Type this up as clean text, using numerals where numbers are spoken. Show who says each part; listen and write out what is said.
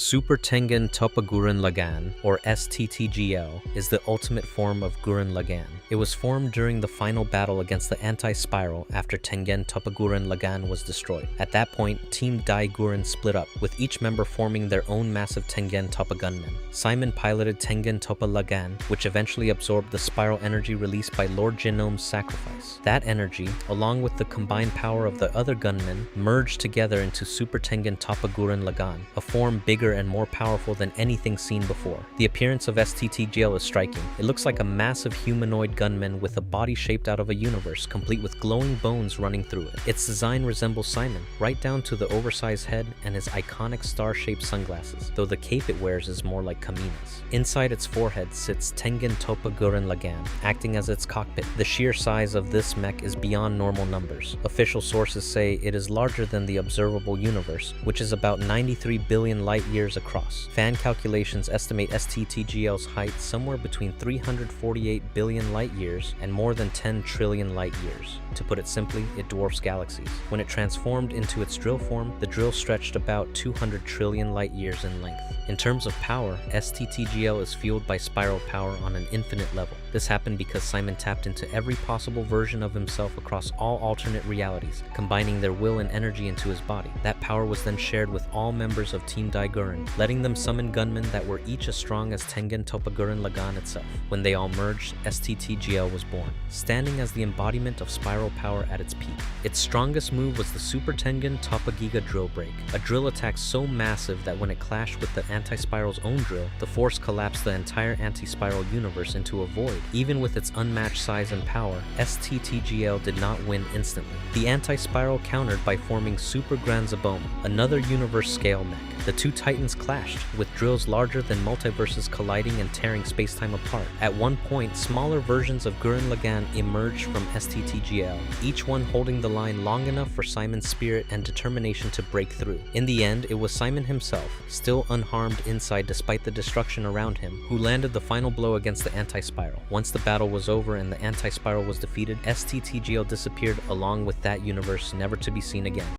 Speaker 1: Super Tengen Toppa Gurenn Lagan, or STTGL, is the ultimate form of Gurenn Lagan. It was formed during the final battle against the Anti-Spiral after Tengen Toppa Gurenn Lagan was destroyed. At that point, Team Dai Gurenn split up, with each member forming their own massive Tengen Toppa gunmen. Simon piloted Tengen Toppa Lagan, which eventually absorbed the spiral energy released by Lord Genome's sacrifice. That energy, along with the combined power of the other gunmen, merged together into Super Tengen Toppa Gurenn Lagan, a form bigger and more powerful than anything seen before. The appearance of STTGL is striking. It looks like a massive humanoid gunman with a body shaped out of a universe, complete with glowing bones running through it. Its design resembles Simon, right down to the oversized head and his iconic star-shaped sunglasses, though the cape it wears is more like Kamina's. Inside its forehead sits Tengen Toppa Gurenn Lagan, acting as its cockpit. The sheer size of this mech is beyond normal numbers. Official sources say it is larger than the observable universe, which is about 93 billion light years across. Fan calculations estimate STTGL's height somewhere between 348 billion light years and more than 10 trillion light years. To put it simply, it dwarfs galaxies. When it transformed into its drill form, the drill stretched about 200 trillion light years in length. In terms of power, STTGL is fueled by spiral power on an infinite level. This happened because Simon tapped into every possible version of himself across all alternate realities, combining their will and energy into his body. That power was then shared with all members of Team Dai Gurenn, letting them summon gunmen that were each as strong as Tengen Toppa Gurenn Lagan itself. When they all merged, STTGL was born, standing as the embodiment of spiral power at its peak. Its strongest move was the Super Tengen Toppa Giga Drill Break, a drill attack so massive that when it clashed with the Anti-Spiral's own drill, the force collapsed the entire Anti-Spiral universe into a void. Even with its unmatched size and power, STTGL did not win instantly. The Anti-Spiral countered by forming Super Gran Zaboma, another universe-scale mech. The two titans clashed, with drills larger than multiverses colliding and tearing space-time apart. At one point, smaller versions of Gurenn Lagan emerged from STTGL, each one holding the line long enough for Simon's spirit and determination to break through. In the end, it was Simon himself, still unharmed inside despite the destruction around him, who landed the final blow against the Anti-Spiral. Once the battle was over and the Anti-Spiral was defeated, STTGL disappeared along with that universe, never to be seen again.